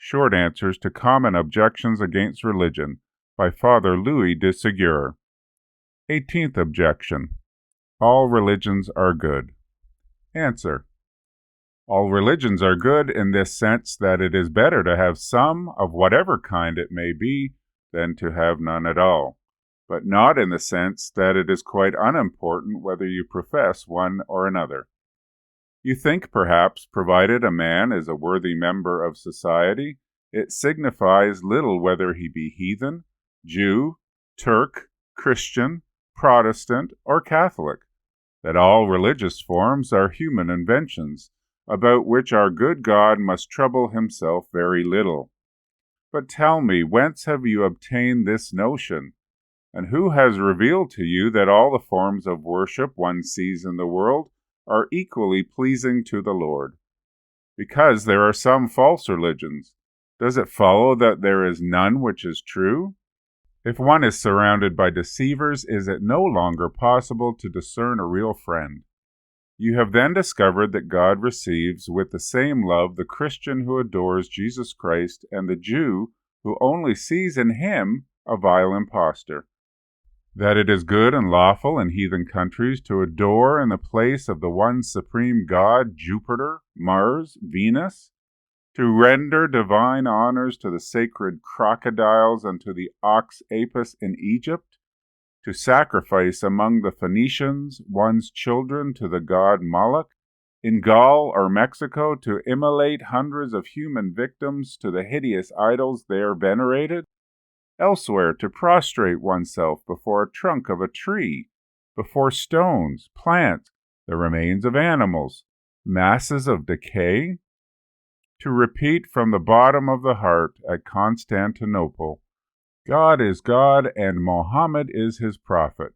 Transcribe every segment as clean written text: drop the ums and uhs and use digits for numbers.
Short Answers to Common Objections Against Religion by Father Louis de Segur. 18th Objection. All religions are good. Answer. All religions are good in this sense that it is better to have some, of whatever kind it may be, than to have none at all, but not in the sense that it is quite unimportant whether you profess one or another. You think, perhaps, provided a man is a worthy member of society, it signifies little whether he be heathen, Jew, Turk, Christian, Protestant, or Catholic, that all religious forms are human inventions, about which our good God must trouble himself very little. But tell me, whence have you obtained this notion? And who has revealed to you that all the forms of worship one sees in the world are equally pleasing to the Lord? Because there are some false religions, does it follow that there is none which is true? If one is surrounded by deceivers, is it no longer possible to discern a real friend? You have then discovered that God receives with the same love the Christian who adores Jesus Christ and the Jew who only sees in him a vile impostor. That it is good and lawful in heathen countries to adore in the place of the one supreme God Jupiter, Mars, Venus, to render divine honors to the sacred crocodiles and to the ox Apis in Egypt, to sacrifice among the Phoenicians one's children to the god Moloch, in Gaul or Mexico to immolate hundreds of human victims to the hideous idols there venerated, elsewhere to prostrate oneself before a trunk of a tree, before stones, plants, the remains of animals, masses of decay, to repeat from the bottom of the heart at Constantinople, God is God and Mohammed is his prophet.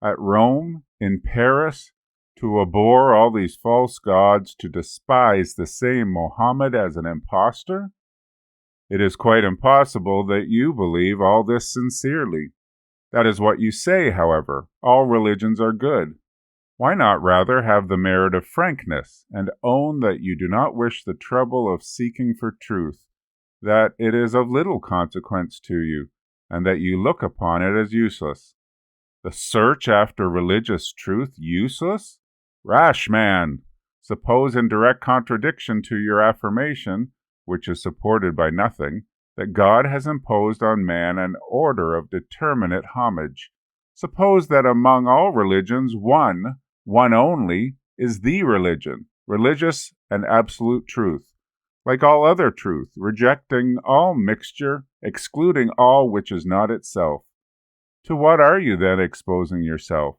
At Rome, in Paris, to abhor all these false gods, to despise the same Mohammed as an impostor? It is quite impossible that you believe all this sincerely. That is what you say, however. All religions are good. Why not rather have the merit of frankness, and own that you do not wish the trouble of seeking for truth, that it is of little consequence to you, and that you look upon it as useless? The search after religious truth useless? Rash man! Suppose in direct contradiction to your affirmation, which is supported by nothing, that God has imposed on man an order of determinate homage. Suppose that among all religions one only, is the religion, religious and absolute truth, like all other truth, rejecting all mixture, excluding all which is not itself. To what are you then exposing yourself?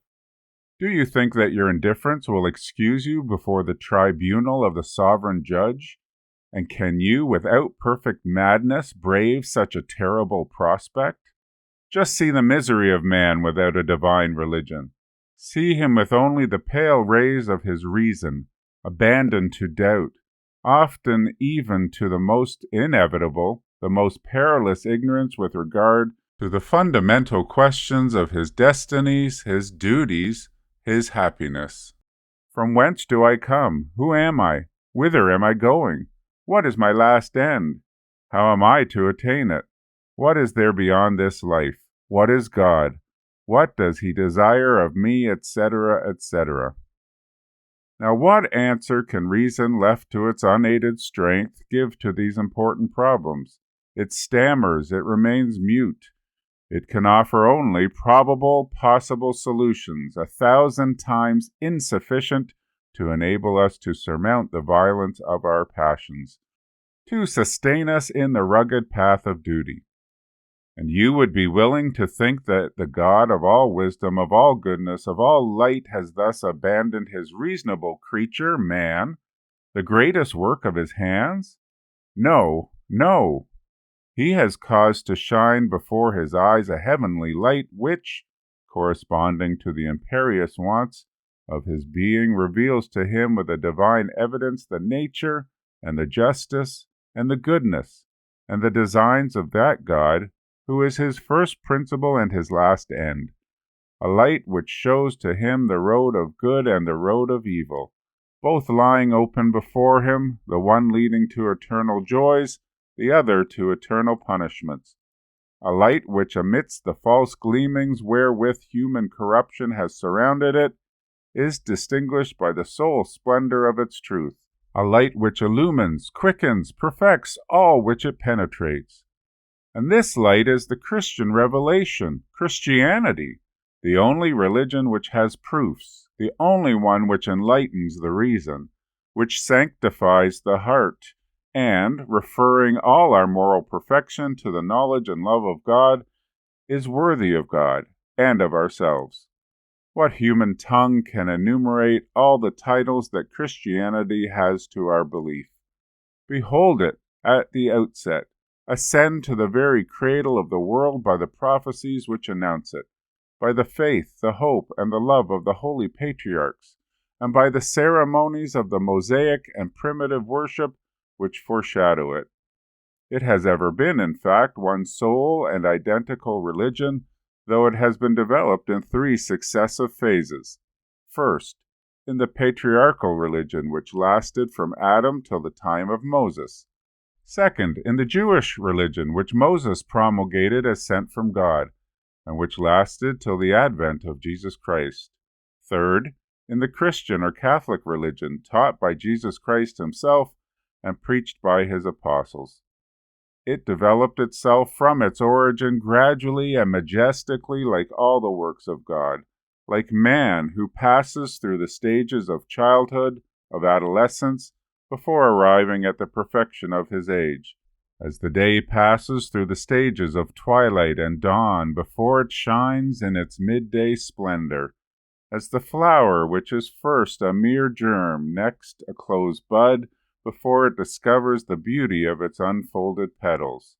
Do you think that your indifference will excuse you before the tribunal of the sovereign judge? And can you, without perfect madness, brave such a terrible prospect? Just see the misery of man without a divine religion. See him with only the pale rays of his reason, abandoned to doubt, often even to the most inevitable, the most perilous ignorance with regard to the fundamental questions of his destinies, his duties, his happiness. From whence do I come? Who am I? Whither am I going? What is my last end? How am I to attain it? What is there beyond this life? What is God? What does he desire of me, etc., etc.? Now, what answer can reason, left to its unaided strength, give to these important problems? It stammers, it remains mute. It can offer only probable, possible solutions, 1,000 times insufficient to enable us to surmount the violence of our passions, to sustain us in the rugged path of duty. And you would be willing to think that the God of all wisdom, of all goodness, of all light has thus abandoned his reasonable creature, man, the greatest work of his hands? No, no. He has caused to shine before his eyes a heavenly light which, corresponding to the imperious wants of his being, reveals to him with a divine evidence the nature and the justice and the goodness and the designs of that God who is his first principle and his last end, a light which shows to him the road of good and the road of evil, both lying open before him, the one leading to eternal joys, the other to eternal punishments. A light which, amidst the false gleamings wherewith human corruption has surrounded it, is distinguished by the sole splendor of its truth. A light which illumines, quickens, perfects all which it penetrates. And this light is the Christian revelation, Christianity, the only religion which has proofs, the only one which enlightens the reason, which sanctifies the heart, and, referring all our moral perfection to the knowledge and love of God, is worthy of God and of ourselves. What human tongue can enumerate all the titles that Christianity has to our belief? Behold it at the outset. Ascend to the very cradle of the world by the prophecies which announce it, by the faith, the hope, and the love of the holy patriarchs, and by the ceremonies of the Mosaic and primitive worship which foreshadow it. It has ever been, in fact, one sole and identical religion, though it has been developed in 3 successive phases. First, in the patriarchal religion, which lasted from Adam till the time of Moses. Second, in the Jewish religion, which Moses promulgated as sent from God, and which lasted till the advent of Jesus Christ. Third, in the Christian or Catholic religion, taught by Jesus Christ himself and preached by his apostles. It developed itself from its origin gradually and majestically, like all the works of God, like man who passes through the stages of childhood, of adolescence, before arriving at the perfection of his age, as the day passes through the stages of twilight and dawn before it shines in its midday splendor, as the flower which is first a mere germ, next a closed bud, before it discovers the beauty of its unfolded petals.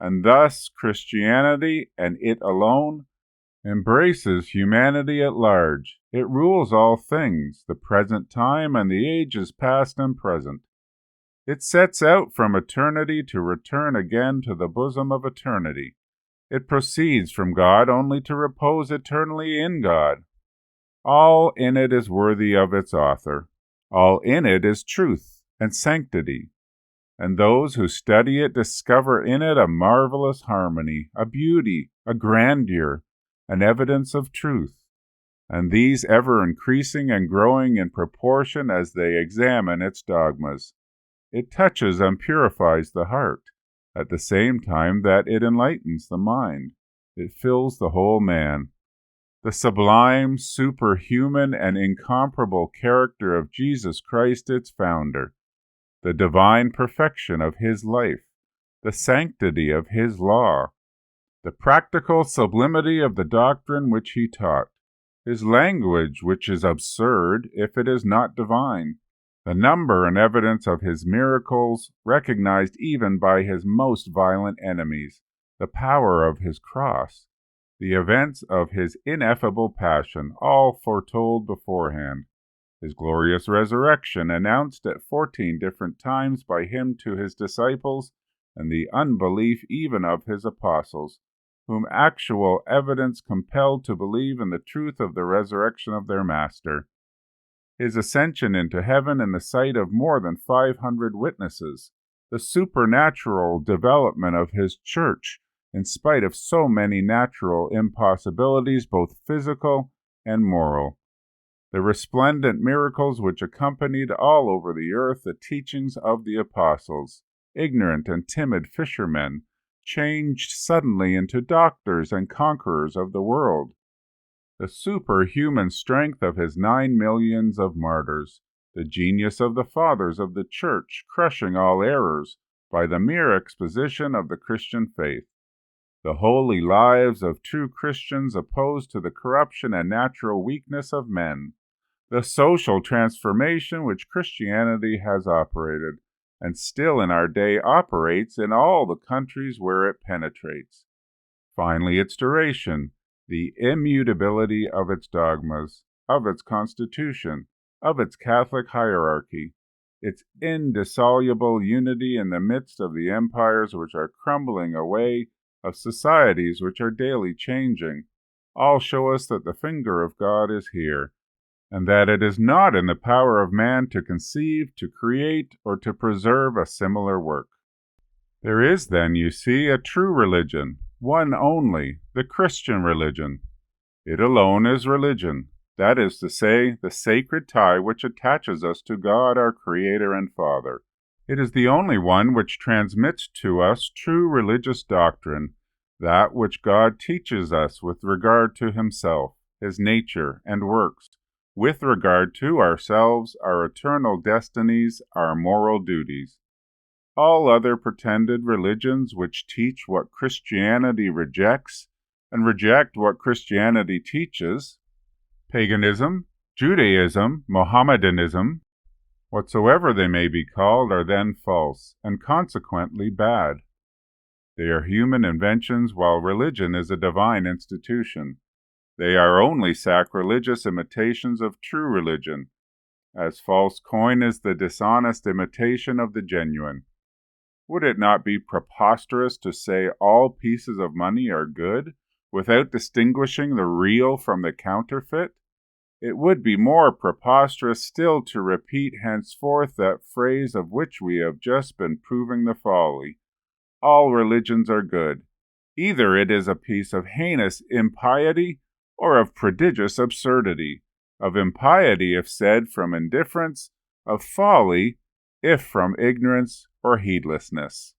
And thus Christianity, and it alone, embraces humanity at large. It rules all things, the present time and the ages past and present. It sets out from eternity to return again to the bosom of eternity. It proceeds from God only to repose eternally in God. All in it is worthy of its author. All in it is truth and sanctity, and those who study it discover in it a marvelous harmony, a beauty, a grandeur, an evidence of truth, and these ever increasing and growing in proportion as they examine its dogmas. It touches and purifies the heart, at the same time that it enlightens the mind. It fills the whole man. The sublime, superhuman, and incomparable character of Jesus Christ, its founder, the divine perfection of his life, the sanctity of his law, the practical sublimity of the doctrine which he taught, his language which is absurd if it is not divine, the number and evidence of his miracles, recognized even by his most violent enemies, the power of his cross, the events of his ineffable passion, all foretold beforehand, his glorious resurrection, announced at 14 different times by him to his disciples, and the unbelief even of his apostles, whom actual evidence compelled to believe in the truth of the resurrection of their Master. His ascension into heaven in the sight of more than 500 witnesses, the supernatural development of his church, in spite of so many natural impossibilities, both physical and moral. The resplendent miracles which accompanied all over the earth the teachings of the apostles, ignorant and timid fishermen, changed suddenly into doctors and conquerors of the world. The superhuman strength of his 9 millions of martyrs, the genius of the fathers of the Church, crushing all errors by the mere exposition of the Christian faith, the holy lives of true Christians opposed to the corruption and natural weakness of men, the social transformation which Christianity has operated, and still in our day operates in all the countries where it penetrates. Finally, its duration, the immutability of its dogmas, of its constitution, of its Catholic hierarchy, its indissoluble unity in the midst of the empires which are crumbling away, of societies which are daily changing, all show us that the finger of God is here, and that it is not in the power of man to conceive, to create, or to preserve a similar work. There is then, you see, a true religion, one only, the Christian religion. It alone is religion, that is to say, the sacred tie which attaches us to God our Creator and Father. It is the only one which transmits to us true religious doctrine, that which God teaches us with regard to Himself, His nature and works, with regard to ourselves, our eternal destinies, our moral duties. All other pretended religions which teach what Christianity rejects, and reject what Christianity teaches, paganism, Judaism, Mohammedanism, whatsoever they may be called, are then false, and consequently bad. They are human inventions, while religion is a divine institution. They are only sacrilegious imitations of true religion, as false coin is the dishonest imitation of the genuine. Would it not be preposterous to say all pieces of money are good, without distinguishing the real from the counterfeit? It would be more preposterous still to repeat henceforth that phrase of which we have just been proving the folly. All religions are good. Either it is a piece of heinous impiety, or of prodigious absurdity, of impiety if said from indifference, of folly if from ignorance or heedlessness.